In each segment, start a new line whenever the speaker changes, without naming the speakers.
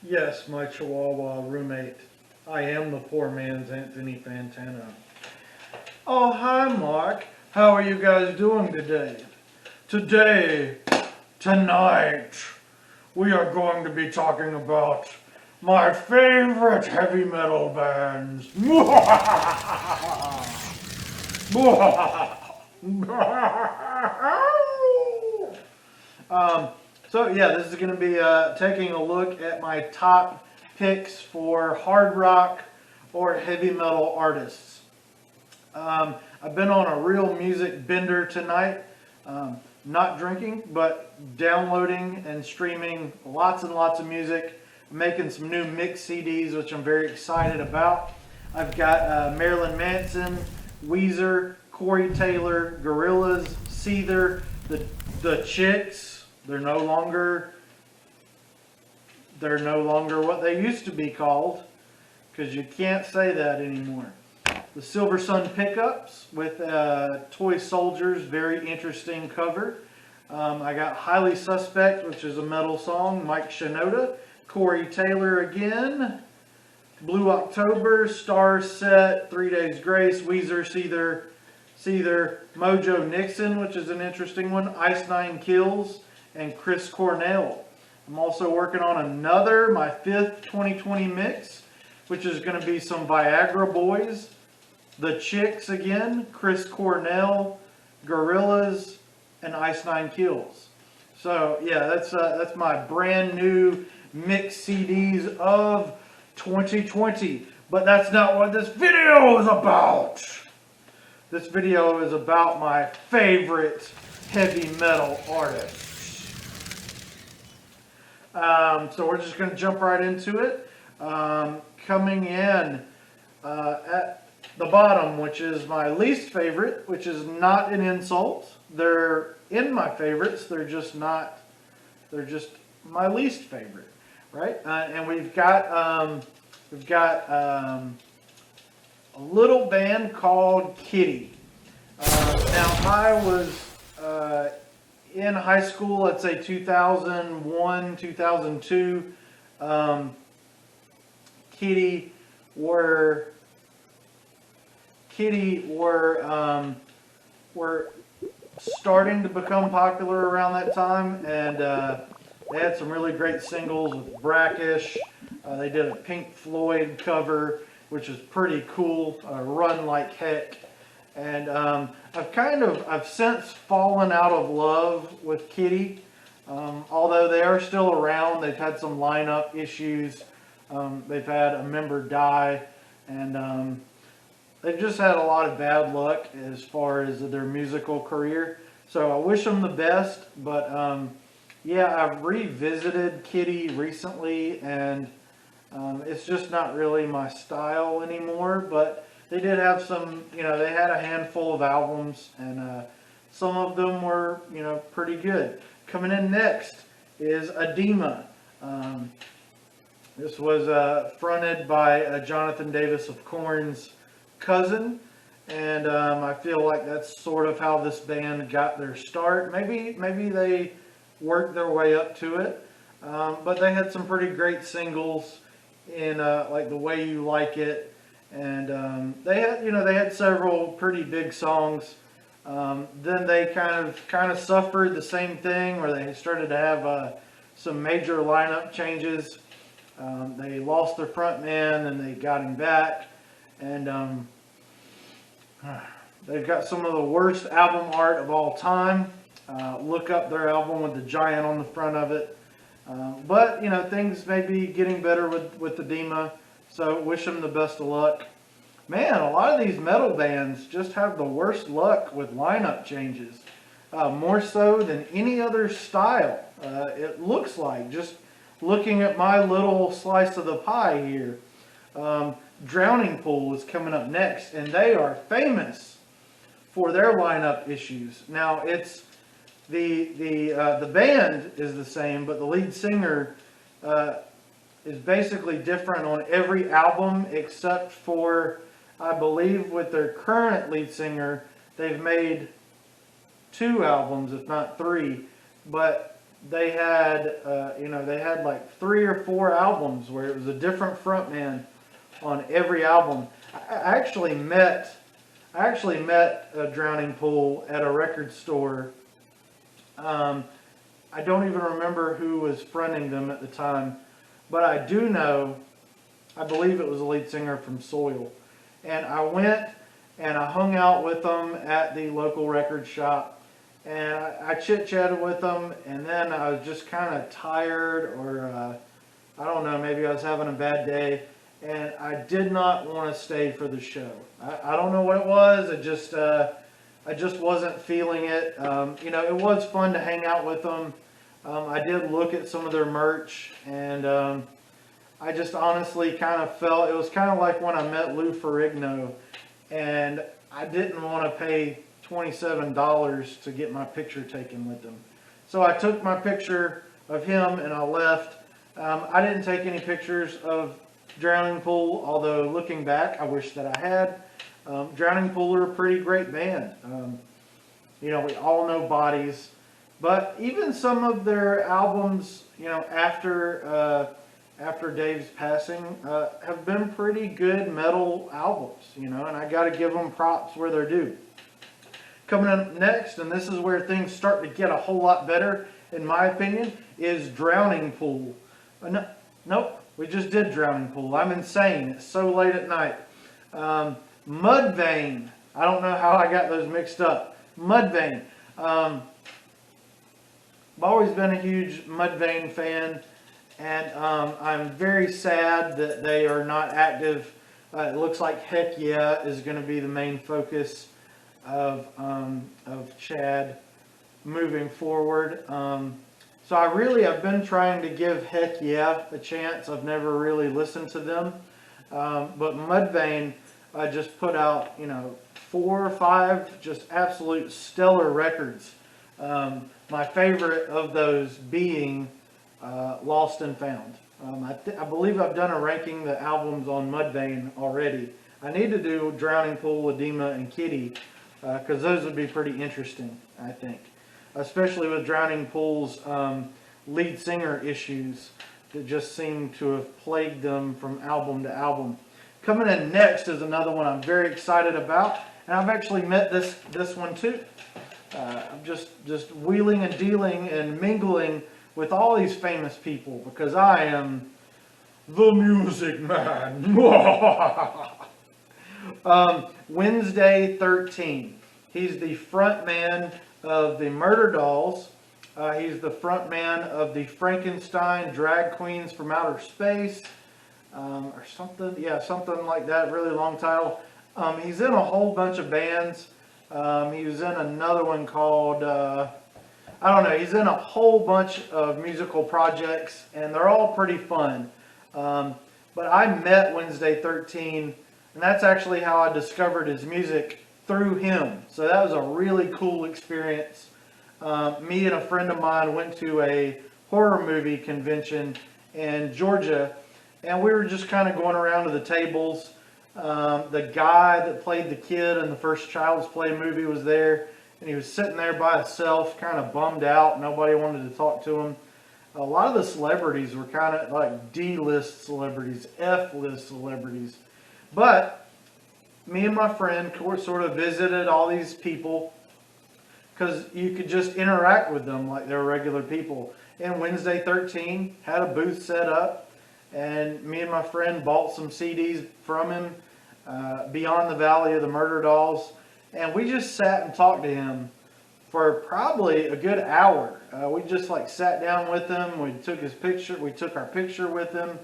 Yes, my Chihuahua roommate. I am the poor man's Anthony Fantano. Oh, hi, Mark. How are you guys doing today? Tonight, we are going to be talking about my favorite heavy metal bands. Um, so yeah, this is going to be taking a look at my top picks for hard rock or heavy metal artists. I've been on a real music bender tonight. Not drinking, but downloading and streaming lots and lots of music. I'm making some new mix CDs, which I'm very excited about. I've got Marilyn Manson, Weezer, Corey Taylor, Gorillaz, Seether, the Chicks. They're no longer what they used to be called, because you can't say that anymore. The Silver Sun Pickups with Toy Soldiers, very interesting cover. I got Highly Suspect, which is a metal song, Mike Shinoda, Corey Taylor again, Blue October, Star Set, 3 Days Grace, Weezer, Seether, Mojo Nixon, which is an interesting one, Ice Nine Kills, and Chris Cornell. I'm also working on my fifth 2020 mix, which is going to be some Viagra Boys, the Chicks again, Chris Cornell, Gorillaz, and Ice Nine Kills. So yeah, that's my brand new mix CDs of 2020. But that's not what this video is about. This video is about my favorite heavy metal artists. So we're just going to jump right into it. Coming in at the bottom, which is my least favorite, which is not an insult. They're in my favorites. They're just my least favorite, right? And we've got a little band called Kitty. Now I was in high school, let's say 2001, 2002. Kitty were starting to become popular around that time, and they had some really great singles with Brackish. They did a Pink Floyd cover, which is pretty cool, Run Like Heck. And I've since fallen out of love with Kitty. Although they are still around, they've had some lineup issues. They've had a member die, and they've just had a lot of bad luck as far as their musical career. So I wish them the best, but yeah, I've revisited Kitty recently, and it's just not really my style anymore. But they did have some, they had a handful of albums, and some of them were, pretty good. Coming in next is Edema. This was fronted by Jonathan Davis of Korn's cousin, and I feel like that's sort of how this band got their start. Maybe they worked their way up to it, but they had some pretty great singles in like The Way You Like It, and they had several pretty big songs. Then they kind of suffered the same thing, where they started to have some major lineup changes. They lost their front man, and they got him back, and they've got some of the worst album art of all time. Look up their album with the giant on the front of it. But things may be getting better with Edema, so wish them the best of luck. Man, a lot of these metal bands just have the worst luck with lineup changes, more so than any other style. It looks like, just looking at my little slice of the pie here. Drowning Pool is coming up next, and they are famous for their lineup issues. Now, it's the band is the same, but the lead singer is basically different on every album, except for, I believe, with their current lead singer, they've made 2 albums, if not 3. But they had, they had like 3 or 4 albums where it was a different frontman on every album. I actually met, Drowning Pool at a record store. I don't even remember who was fronting them at the time, but I do know, I believe it was the lead singer from Soil. And I went and I hung out with them at the local record shop, and I chit-chatted with them, and then I was just kind of tired, or I don't know, maybe I was having a bad day, and I did not want to stay for the show. I don't know what it was. I just wasn't feeling it. It was fun to hang out with them. I did look at some of their merch, and I just honestly kind of felt, it was kind of like when I met Lou Ferrigno, and I didn't want to pay $27 to get my picture taken with him. So I took my picture of him and I left. I didn't take any pictures of Drowning Pool, although looking back, I wish that I had. Drowning Pool are a pretty great band. We all know Bodies, but even some of their albums, after Dave's passing, have been pretty good metal albums, and I got to give them props where they're due. Coming up next, and this is where things start to get a whole lot better, in my opinion, is Drowning Pool. Nope, we just did Drowning Pool. I'm insane. It's so late at night. Mudvayne. I don't know how I got those mixed up. Mudvayne. I've always been a huge Mudvayne fan, and I'm very sad that they are not active. It looks like Heck Yeah is going to be the main focus of Chad moving forward. So I've been trying to give Heck Yeah a chance. I've never really listened to them, but Mudvayne just put out 4 or 5 just absolute stellar records. My favorite of those being Lost and Found. I believe I've done a ranking the albums on Mudvayne already. I need to do Drowning Pool, Edema, and Kitty, because those would be pretty interesting, I think. Especially with Drowning Pool's lead singer issues that just seem to have plagued them from album to album. Coming in next is another one I'm very excited about, and I've actually met this one too. I'm just wheeling and dealing and mingling with all these famous people because I am the music man. Wednesday 13. He's the front man of the Murder Dolls. He's the front man of the Frankenstein Drag Queens from Outer Space, or something. Yeah, something like that. Really long title. He's in a whole bunch of bands. He was in another one called, I don't know, he's in a whole bunch of musical projects, and they're all pretty fun. But I met Wednesday 13, and that's actually how I discovered his music, through him. So that was a really cool experience. Me and a friend of mine went to a horror movie convention in Georgia, and we were just kind of going around to the tables. The guy that played the kid in the first Child's Play movie was there, and he was sitting there by himself, kind of bummed out. Nobody wanted to talk to him. A lot of the celebrities were kind of like D-list celebrities, F-list celebrities. But me and my friend sort of visited all these people because you could just interact with them like they were regular people. And Wednesday 13 had a booth set up, and me and my friend bought some CDs from him, Beyond the Valley of the Murder Dolls, and we just sat and talked to him for probably a good hour. We just sat down with him. We took his picture. We took our picture with him.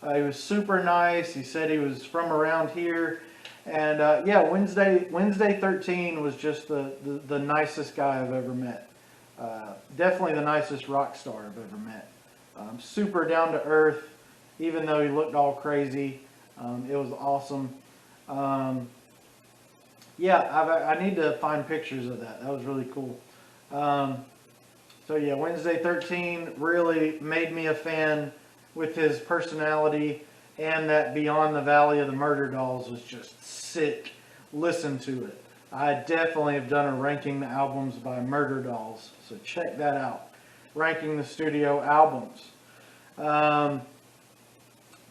He was super nice. He said he was from around here. And yeah, Wednesday 13 was just the nicest guy I've ever met. Definitely the nicest rock star I've ever met. Super down to earth, even though he looked all crazy. It was awesome. Yeah, I need to find pictures of that. That was really cool. So yeah, Wednesday 13 really made me a fan with his personality, and that Beyond the Valley of the Murder Dolls was just sick. Listen to it. I definitely have done a ranking the albums by Murder Dolls, so check that out. ranking the studio albums.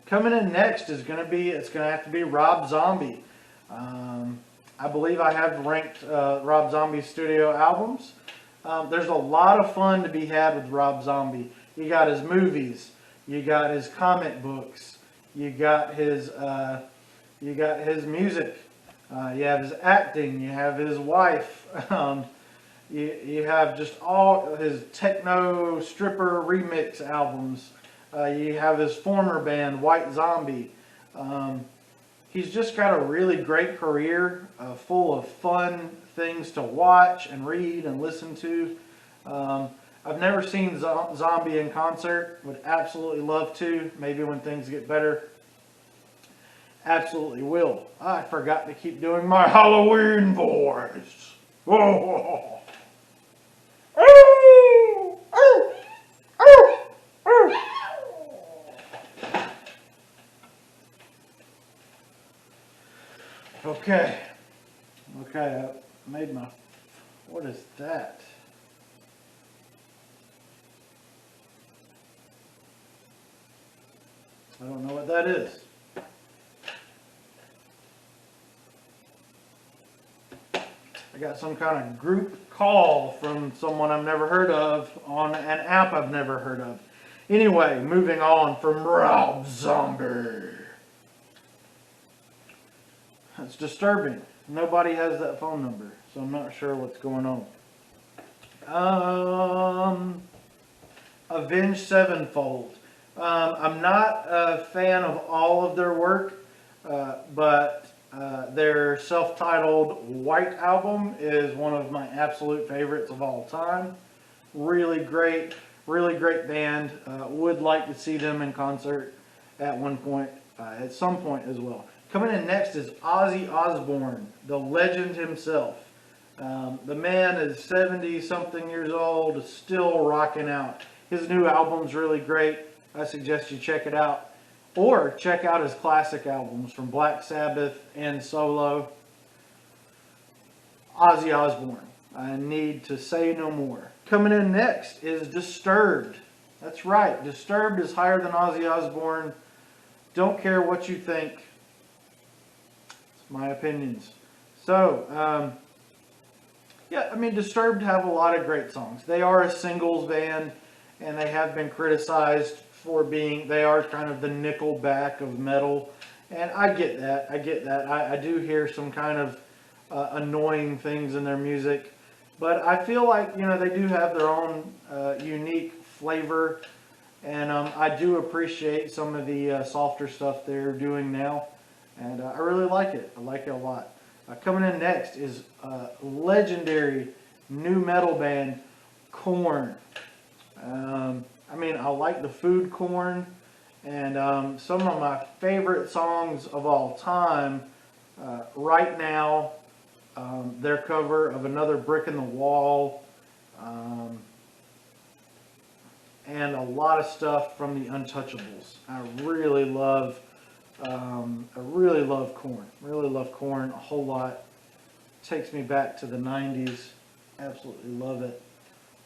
Coming in next is going to be, it's going to have to be Rob Zombie. I believe I have ranked Rob Zombie's studio albums. There's a lot of fun to be had with Rob Zombie. You got his movies, you got his comic books, you got his music, you have his acting, you have his wife, you have just all his techno stripper remix albums. You have his former band, White Zombie. He's just got a really great career, full of fun things to watch and read and listen to. I've never seen Zombie in concert. Would absolutely love to. Maybe when things get better. Absolutely will. I forgot to keep doing my Halloween voice. Whoa. Okay, I made my, what is that? I don't know what that is. I got some kind of group call from someone I've never heard of on an app I've never heard of. Anyway, moving on from Rob Zombie. It's disturbing. Nobody has that phone number, so I'm not sure what's going on. Avenged Sevenfold. I'm not a fan of all of their work, but their self-titled White album is one of my absolute favorites of all time. Really great band. Would like to see them in concert at some point as well. Coming in next is Ozzy Osbourne, the legend himself. The man is 70-something years old, still rocking out. His new album's really great. I suggest you check it out. Or check out his classic albums from Black Sabbath and Solo. Ozzy Osbourne. I need to say no more. Coming in next is Disturbed. That's right. Disturbed is higher than Ozzy Osbourne. Don't care what you think. My opinions. So, yeah, I mean, Disturbed have a lot of great songs. They are a singles band, and they have been criticized for being, they are kind of the Nickelback of metal, and I get that. I do hear some kind of annoying things in their music, but I feel like, they do have their own unique flavor, and I do appreciate some of the softer stuff they're doing now. And I really like it. I like it a lot. Coming in next is legendary new metal band, Korn. I like the food Korn. And some of my favorite songs of all time, right now, their cover of Another Brick in the Wall. And a lot of stuff from the Untouchables. I really love Korn. Really love Korn a whole lot. Takes me back to the 90s. Absolutely love it.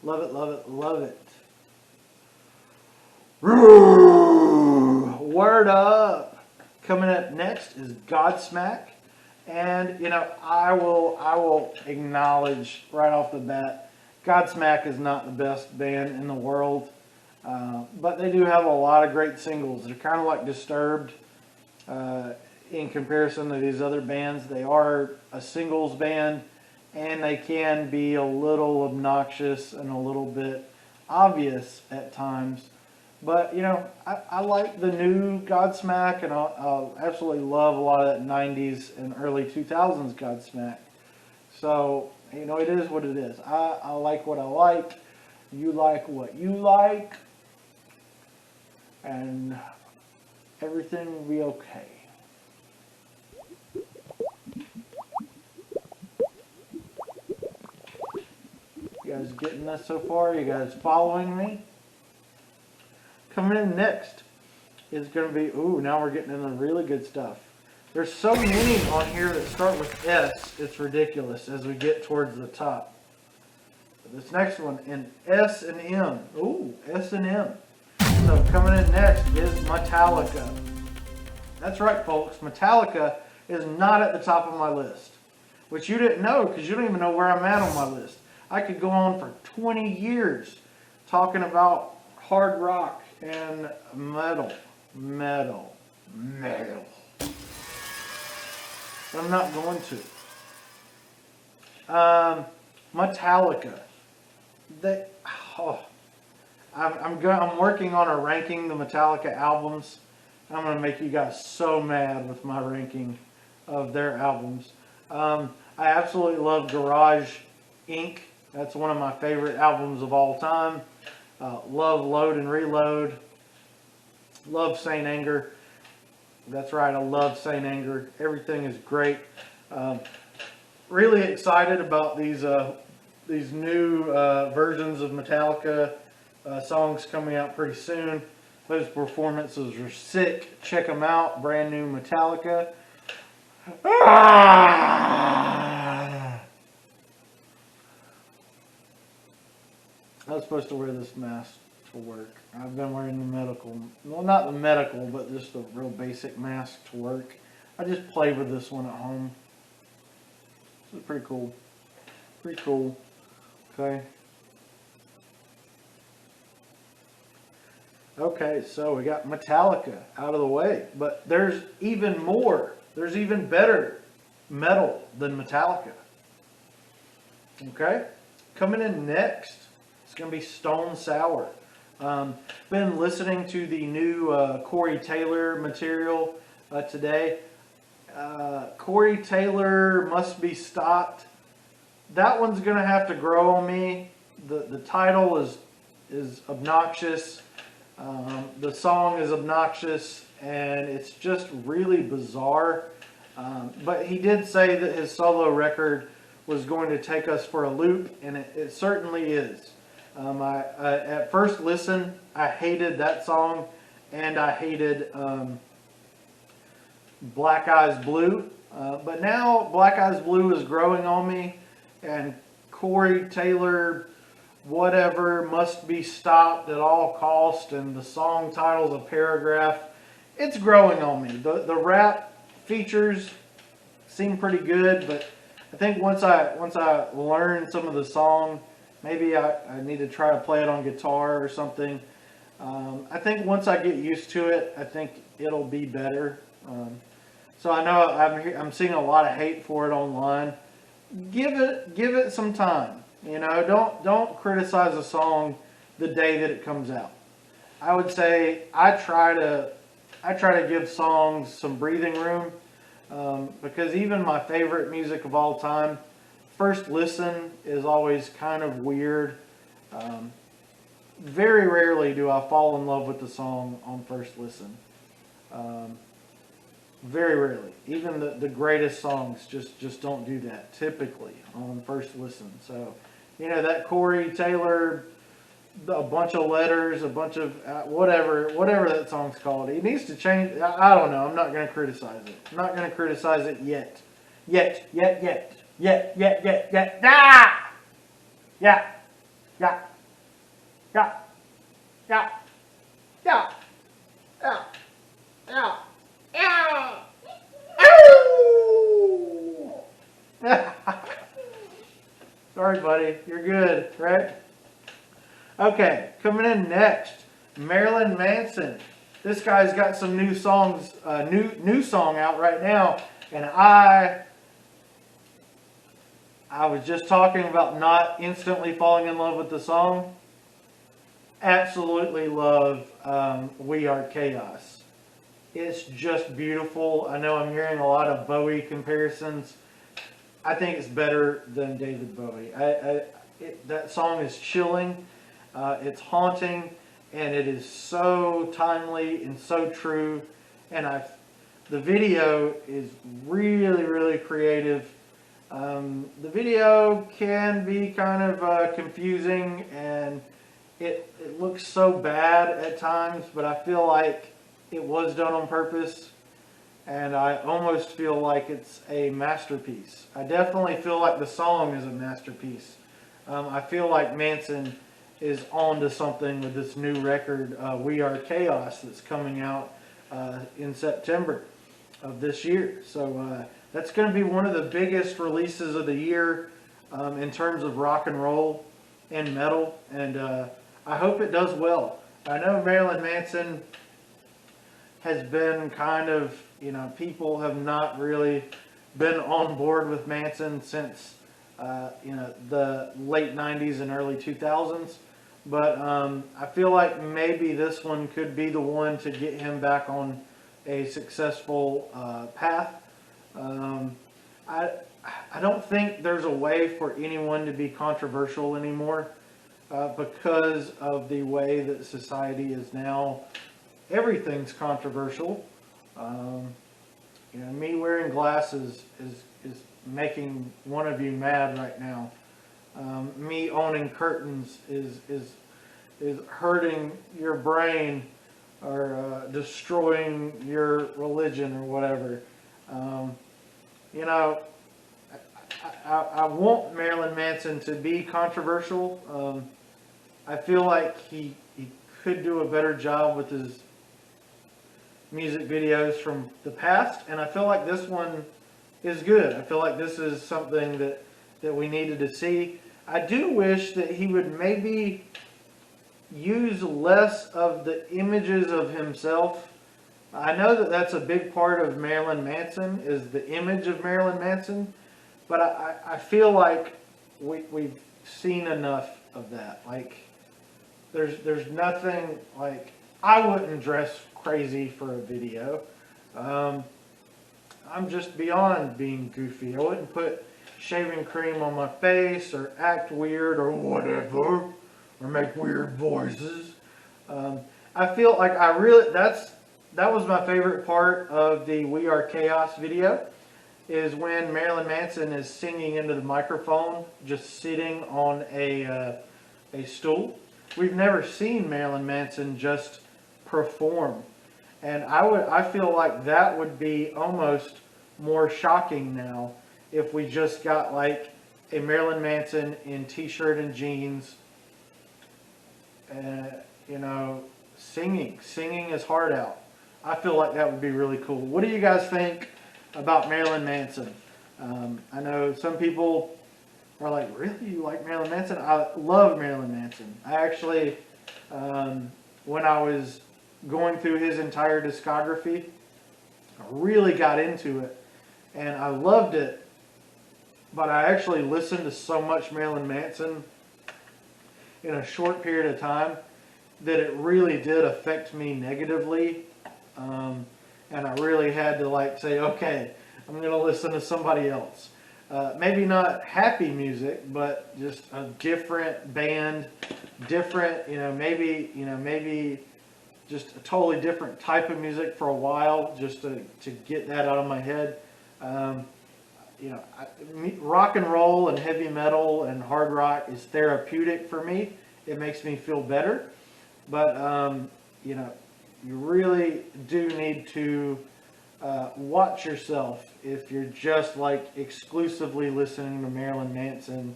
Love it, love it, love it. Word up. Coming up next is Godsmack. And, I will acknowledge right off the bat, Godsmack is not the best band in the world. But they do have a lot of great singles. They're kind of like Disturbed. In comparison to these other bands, they are a singles band, and they can be a little obnoxious and a little bit obvious at times. But, I like the new Godsmack, and I absolutely love a lot of that 90s and early 2000s Godsmack. So, it is what it is. I like what I like. You like what you like. And everything will be okay. You guys getting this so far? You guys following me? Coming in next is going to be, now we're getting into really good stuff. There's so many on here that start with S, it's ridiculous as we get towards the top. this next one in S and M. Ooh, S and M. So coming in next is Metallica. That's right, folks. Metallica is not at the top of my list, which you didn't know because you don't even know where I'm at on my list. I could go on for 20 years talking about hard rock and metal. I'm not going to. Metallica. I'm working on a ranking the Metallica albums. I'm going to make you guys so mad with my ranking of their albums. I absolutely love Garage Inc. That's one of my favorite albums of all time. Love Load and Reload. Love Saint Anger. That's right, I love Saint Anger. Everything is great. Really excited about these new versions of Metallica songs coming out pretty soon. Those performances are sick. Check them out. Brand new Metallica. I was supposed to wear this mask to work. I've been wearing the medical, well, not the medical, but just the real basic mask to work. I just play with this one at home. This is pretty cool. Pretty cool. Okay. Okay, so we got Metallica out of the way, but there's even more. There's even better metal than Metallica. Okay, coming in next, it's going to be Stone Sour. Been listening to the new Corey Taylor material today. Corey Taylor Must Be Stopped. That one's going to have to grow on me. The title is obnoxious. The song is obnoxious, and it's just really bizarre. But he did say that his solo record was going to take us for a loop, and it certainly is. At first listen, I hated that song, and I hated Black Eyes Blue. But now Black Eyes Blue is growing on me, and Corey Taylor whatever must be stopped at all cost, and the song title's a paragraph. It's growing on me. The rap features seem pretty good, but I think once I learn some of the song, maybe I need to try to play it on guitar or something. I think once I get used to it, I think it'll be better. So I know I'm seeing a lot of hate for it online. Give it some time. You know, don't criticize a song the day that it comes out. I would say I try to give songs some breathing room, because even my favorite music of all time, first listen is always kind of weird. Very rarely do I fall in love with the song on first listen. Very rarely. Even the greatest songs just don't do that typically on first listen. So, you know, that Corey Taylor, a bunch of letters, a bunch of whatever that song's called. He needs to change. I don't know. I'm not going to criticize it. I'm not going to criticize it yet. Yet. Ah! Yeah. Sorry, buddy. You're good, right? Okay, coming in next, Marilyn Manson. This guy's got some new songs, new song out right now, and I was just talking about not instantly falling in love with the song. Absolutely love We Are Chaos. It's just beautiful. I know I'm hearing a lot of Bowie comparisons. I think it's better than David Bowie. That song is chilling. It's haunting, and it is so timely and so true. And the video is really, really creative. The video can be kind of confusing, and it looks so bad at times, but I feel like it was done on purpose, and I almost feel like it's a masterpiece. I definitely feel like the song is a masterpiece. I feel like Manson is on to something with this new record, We Are Chaos, that's coming out in September of this year. So that's going to be one of the biggest releases of the year in terms of rock and roll and metal, and I hope it does well. I know Marilyn Manson has been kind of, people have not really been on board with Manson since, the late 90s and early 2000s. But I feel like maybe this one could be the one to get him back on a successful path. I don't think there's a way for anyone to be controversial anymore because of the way that society is now. Everything's controversial. Me wearing glasses is making one of you mad right now. Me owning curtains is hurting your brain or destroying your religion or whatever. I want Marilyn Manson to be controversial. I feel like he could do a better job with his music videos from the past, and I feel like this one is good. I feel like this is something that we needed to see. I do wish that he would maybe use less of the images of himself. I know that that's a big part of Marilyn Manson, is the image of Marilyn Manson, but I feel like we've seen enough of that. Like, there's nothing, like, I wouldn't dress crazy for a video. I'm just beyond being goofy. I wouldn't put shaving cream on my face or act weird or whatever, or make weird voices. I feel like that was my favorite part of the We Are Chaos video, is when Marilyn Manson is singing into the microphone, just sitting on a stool. We've never seen Marilyn Manson just perform, and I feel like that would be almost more shocking now if we just got like a Marilyn Manson in t-shirt and jeans, singing his heart out. I feel like that would be really cool. What do you guys think about Marilyn Manson? I know some people are like, really? You like Marilyn Manson? I love Marilyn Manson. I actually, when I was going through his entire discography, I really got into it. And I loved it. But I actually listened to so much Marilyn Manson in a short period of time that it really did affect me negatively. And I really had to say, okay, I'm going to listen to somebody else. Maybe not happy music, but just a different band, different, maybe just a totally different type of music for a while, just to get that out of my head. Rock and roll and heavy metal and hard rock is therapeutic for me. It makes me feel better. But, you really do need to watch yourself if you're just exclusively listening to Marilyn Manson.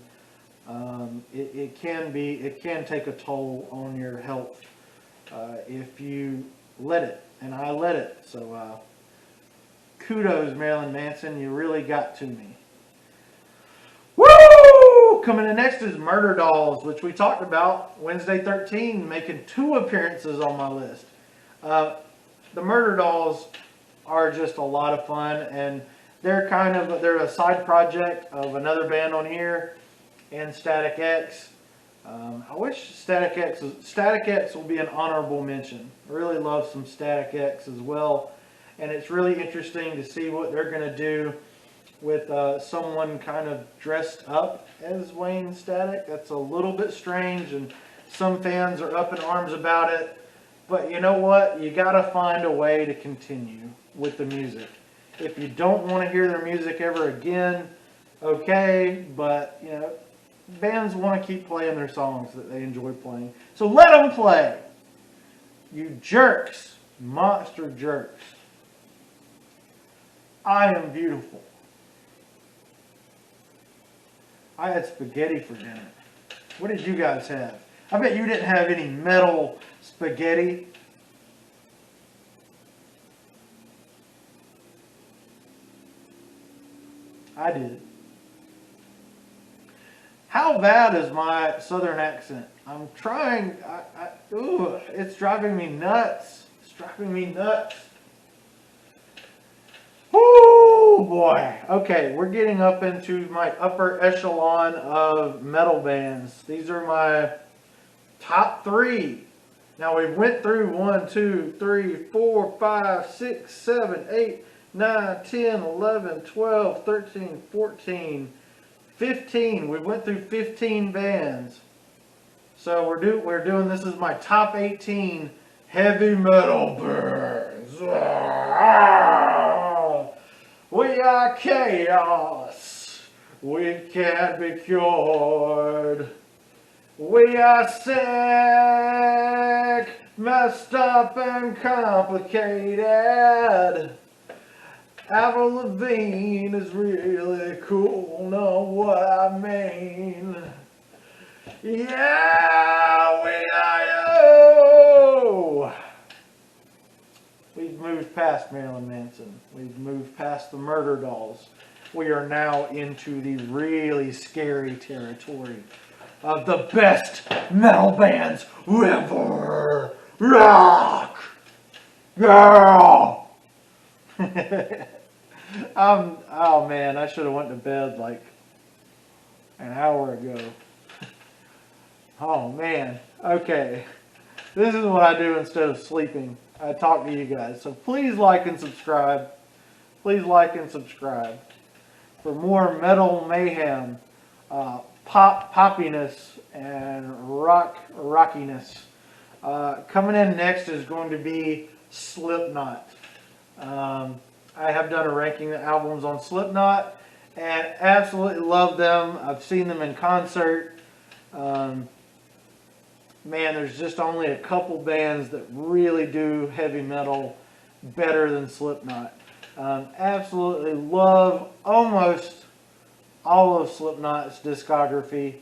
It can take a toll on your health if you let it, and I let it. So kudos, Marilyn Manson, you really got to me. Woo! Coming in next is Murder Dolls, which we talked about. Wednesday 13 making 2 appearances on my list. The Murder Dolls are just a lot of fun, and they're a side project of another band on here, and Static X. I wish Static X will be an honorable mention. I really love some Static X as well, and it's really interesting to see what they're going to do with someone kind of dressed up as Wayne Static. That's a little bit strange, and some fans are up in arms about it. But you know what? You got to find a way to continue with the music. If you don't want to hear their music ever again, okay, but bands want to keep playing their songs that they enjoy playing. So let them play. You jerks, monster jerks. I am beautiful. I had spaghetti for dinner. What did you guys have? I bet you didn't have any metal spaghetti. I did. How bad is my southern accent? I'm trying. Ooh, it's driving me nuts. It's driving me nuts. Oh boy. Okay, we're getting up into my upper echelon of metal bands. These are my top 3. Now we went through 1, 2, 3, 4, 5, 6, 7, 8, 9, 10, 11, 12, 13, 14, 15. We went through 15 bands. So we're doing this is my top 18 heavy metal bands. We are chaos. We can't be cured. We are sick, messed up and complicated. Avril Lavigne is really cool, know what I mean. Yeah, we are you! We've moved past Marilyn Manson. We've moved past the murder dolls. We are now into the really scary territory of the best metal bands ever. Rock! Girl! Oh man, I should have went to bed like an hour ago. Oh man. Okay. This is what I do instead of sleeping. I talk to you guys. So please like and subscribe. Please like and subscribe for more metal mayhem, poppiness, and rockiness. Coming in next is going to be Slipknot. I have done a ranking of albums on Slipknot and absolutely love them. I've seen them in concert. Man, there's just only a couple bands that really do heavy metal better than Slipknot. Absolutely love almost all of Slipknot's discography.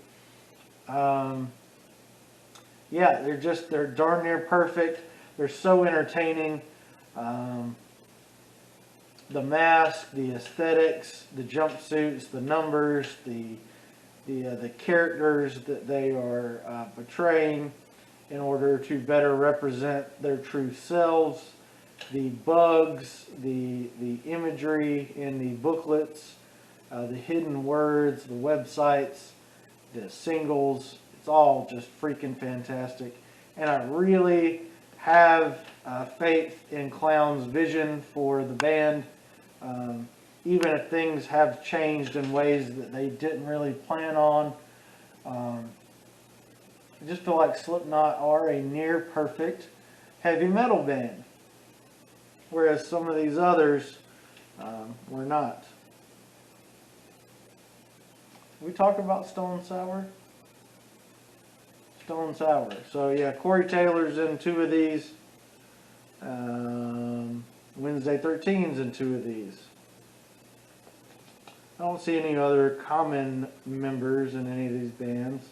Yeah, they're darn near perfect. They're so entertaining. The mask, the aesthetics, the jumpsuits, the numbers, the characters that they are portraying in order to better represent their true selves, the bugs, the imagery in the booklets, the hidden words, the websites, the singles. It's all just freaking fantastic. And I really have faith in Clown's vision for the band. Even if things have changed in ways that they didn't really plan on. I just feel like Slipknot are a near perfect heavy metal band. Whereas some of these others were not. We talk about Stone Sour? Stone Sour. So yeah, Corey Taylor's in 2 of these. Wednesday 13's in 2 of these. I don't see any other common members in any of these bands.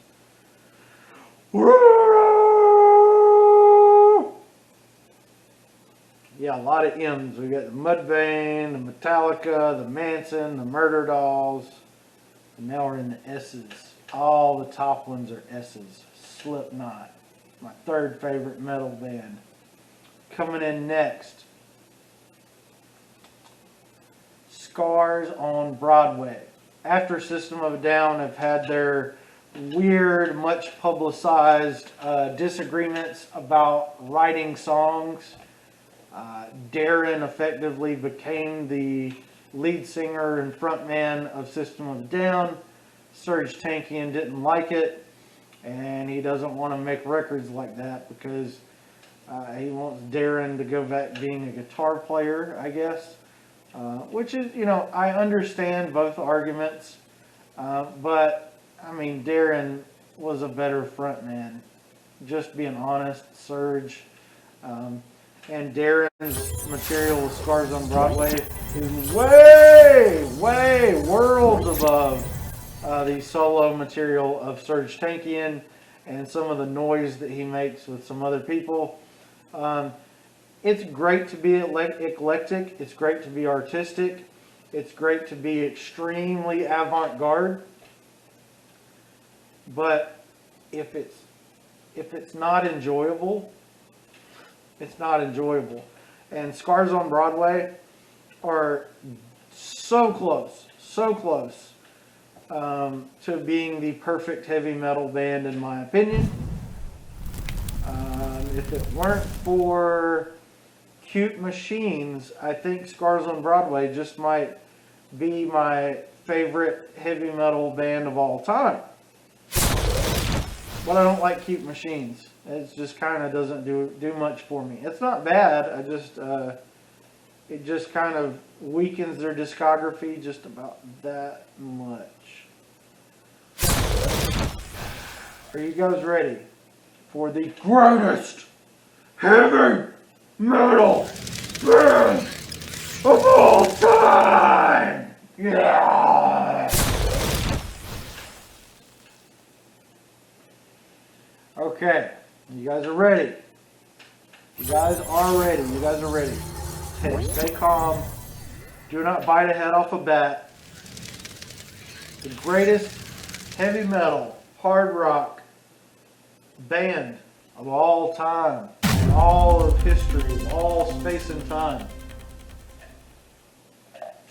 Yeah, a lot of M's. We got the Mudvayne, the Metallica, the Manson, the Murder Dolls. And now we're in the S's. All the top ones are S's. Slipknot, my 3rd favorite metal band. Coming in next, Scars on Broadway. After System of a Down have had their weird, much publicized disagreements about writing songs, Darren effectively became the lead singer and frontman of System of a Down. Serge Tankian didn't like it, and he doesn't want to make records like that because he wants Darren to go back being a guitar player, I guess. Which is, I understand both arguments, but I mean, Darren was a better frontman. Just being honest, Serge. And Darren's material with Scars on Broadway is way, way worlds above the solo material of Serj Tankian and some of the noise that he makes with some other people. It's great to be eclectic. It's great to be artistic. It's great to be extremely avant-garde. But if it's not enjoyable, it's not enjoyable. And Scars on Broadway are so close to being the perfect heavy metal band in my opinion. If it weren't for Cute Machines, I think Scars on Broadway just might be my favorite heavy metal band of all time. But I don't like Cute Machines. It just kind of doesn't do much for me. It's not bad. It just kind of weakens their discography just about that much. Are you guys ready for the greatest heavy metal band of all time? Yeah! Okay, you guys are ready. You guys are ready. You guys are ready. Okay, stay calm. Do not bite a head off a bat. The greatest heavy metal, hard rock band of all time, in all of history, all space and time.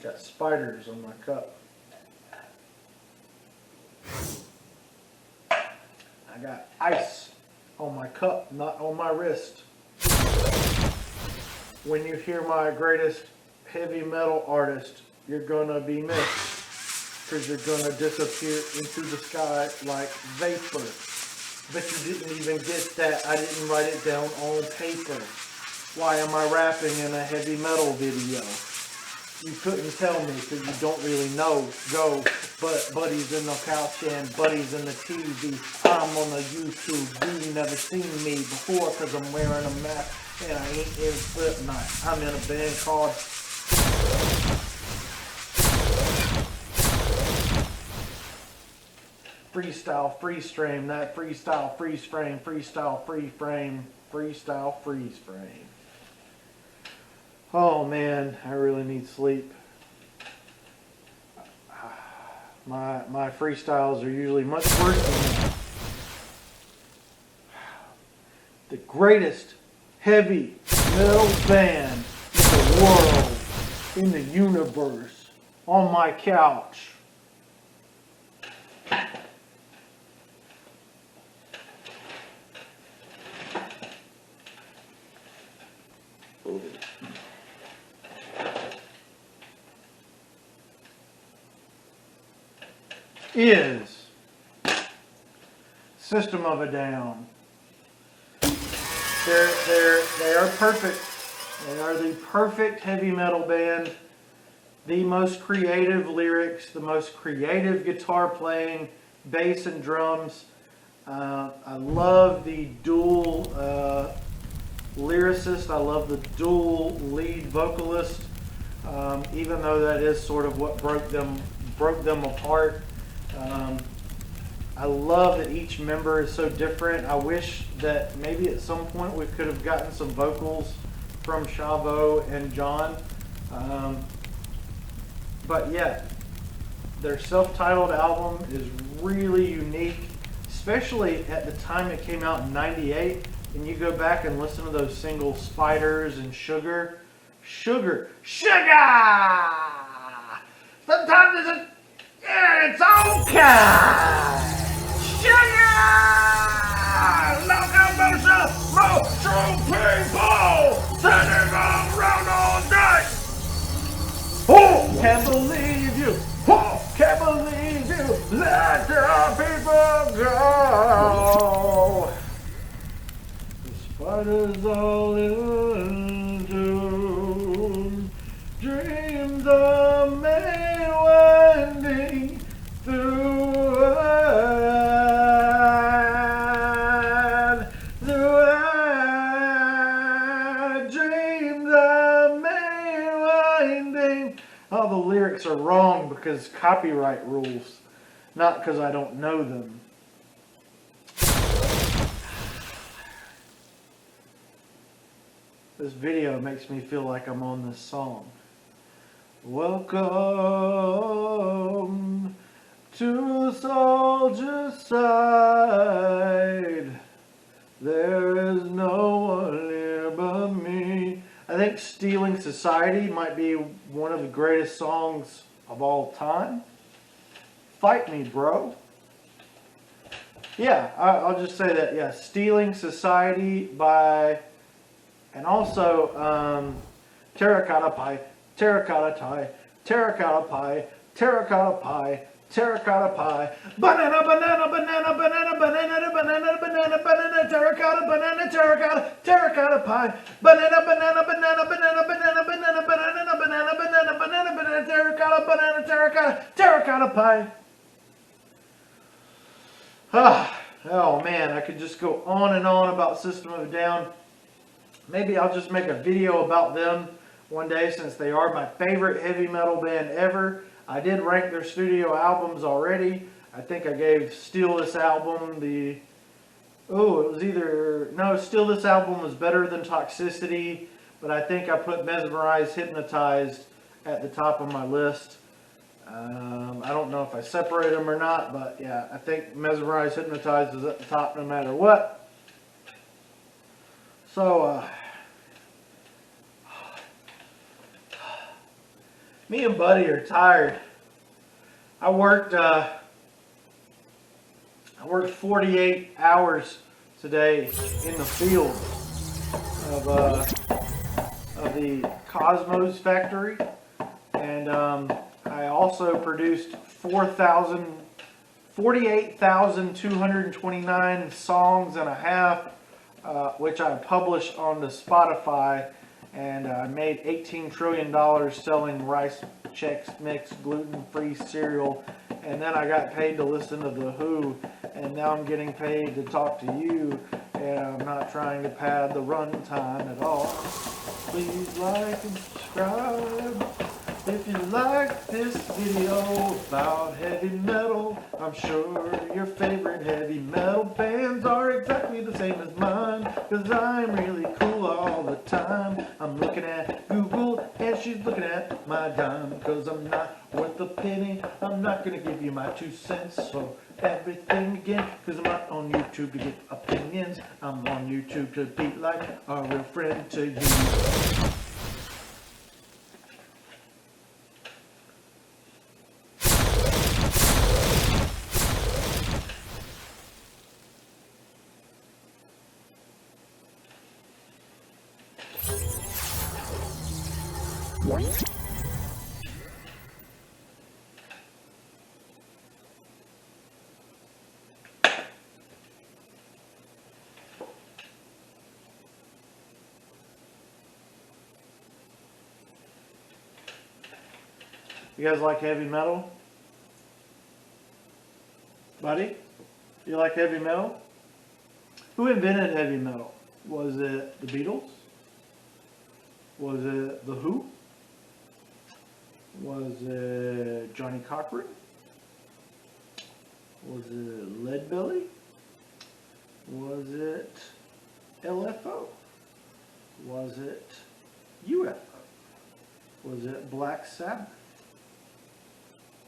Got spiders on my cup. I got ice on my cup, not on my wrist. When you hear my greatest heavy metal artist, you're gonna be missed, because you're gonna disappear into the sky like vapor. But you didn't even get that. I didn't write it down on paper. Why am I rapping in a heavy metal video? You couldn't tell me because you don't really know. Go, but buddies in the couch and buddies in the TV. I'm on the YouTube. You never seen me before because I'm wearing a mask and I ain't in Slipknot. I'm in a band called Freestyle Freeze Frame. That Freestyle Freeze Frame. Freestyle Free Frame. Freestyle Freeze Frame. Oh man, I really need sleep. My freestyles are usually much worse than that. The greatest heavy metal band in the world, in the universe, on my couch. Is System of a Down. They are perfect. They are the perfect heavy metal band. The most creative lyrics, the most creative guitar playing, bass and drums. I love the dual lyricist. I love the dual lead vocalist. Even though that is sort of what broke them apart. I love that each member is so different. I wish that maybe at some point we could have gotten some vocals from Chavo and John. But yeah, their self-titled album is really unique, especially at the time it came out in '98. And you go back and listen to those singles, Spiders and Sugar. Sugar! Sometimes it's okay! Sugar! Locomotion! Motion people! Turning around all night! Oh! Can't believe you! Oh! Can't believe you! Let the people go! The spiders all in doom. Dreams are made winding through dreams are made winding. All the lyrics are wrong because copyright rules. not because I don't know them. This video makes me feel like I'm on this song. Welcome to the soldier's side. There is no one near but me. I think Stealing Society might be one of the greatest songs of all time. Fight me, bro. Yeah, I'll just say that. Yeah, Stealing Society by, and also Terracotta Pie, Terracotta Tie, Terracotta Pie, Terracotta Pie, Terracotta Pie, banana, banana, banana, banana, banana, banana, banana, banana, terracotta, banana, terracotta, terracotta pie, banana, banana, banana, banana, banana, banana, banana, banana, banana, banana, banana, terracotta, banana, terracotta, terracotta pie. Oh man, I could just go on and on about System of a Down. Maybe I'll just make a video about them one day, since they are my favorite heavy metal band ever. I did rank their studio albums already. I think I gave Steal This Album the... Oh, it was either... No, Steal This Album was better than Toxicity, but I think I put Mesmerized, Hypnotized at the top of my list. I don't know if I separate them or not, but yeah, I think Mesmerized, Hypnotized is at the top no matter what. So, me and Buddy are tired. I worked 48 hours today in the field of the Cosmos factory, and I also produced 48,229 songs and a half, which I published onto Spotify. And I made $18 trillion selling Rice Chex Mix gluten-free cereal. And then I got paid to listen to The Who. And now I'm getting paid to talk to you. And I'm not trying to pad the runtime at all. Please like and subscribe if you like this video about heavy metal. I'm sure your favorite heavy metal bands are exactly the same as mine, 'cause I'm really cool all the time. I'm looking at Google and she's looking at my dime, 'cause I'm not worth a penny. I'm not gonna give you my 2 cents for everything again, 'cause I'm not on YouTube to give opinions. I'm on YouTube to be like a real friend to you. You guys like heavy metal? Buddy? You like heavy metal? Who invented heavy metal? Was it the Beatles? Was it The Who? Was it Johnny Cochran? Was it Leadbelly? Was it LFO? Was it UFO? Was it Black Sabbath?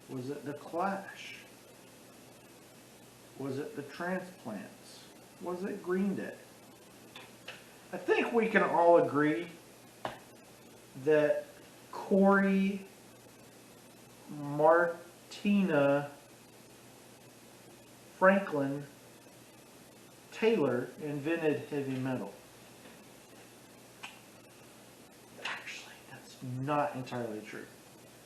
Was it The Clash? Was it The Transplants? Was it Green Day? I think we can all agree that Corey Martina Franklin Taylor invented heavy metal. Actually, that's not entirely true.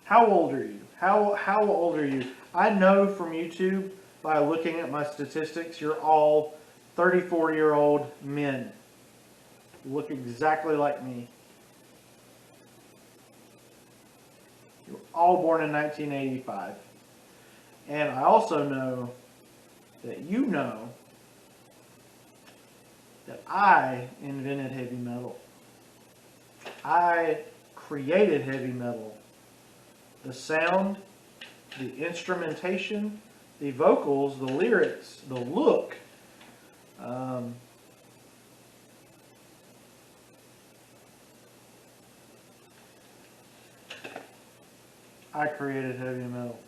How old are you? How old are you? I know from YouTube, by looking at my statistics, you're all 34-year-old men. You look exactly like me. You were all born in 1985. And I also know that you know that I invented heavy metal. I created heavy metal. The sound, the instrumentation, the vocals, the lyrics, the look. I created heavy metal.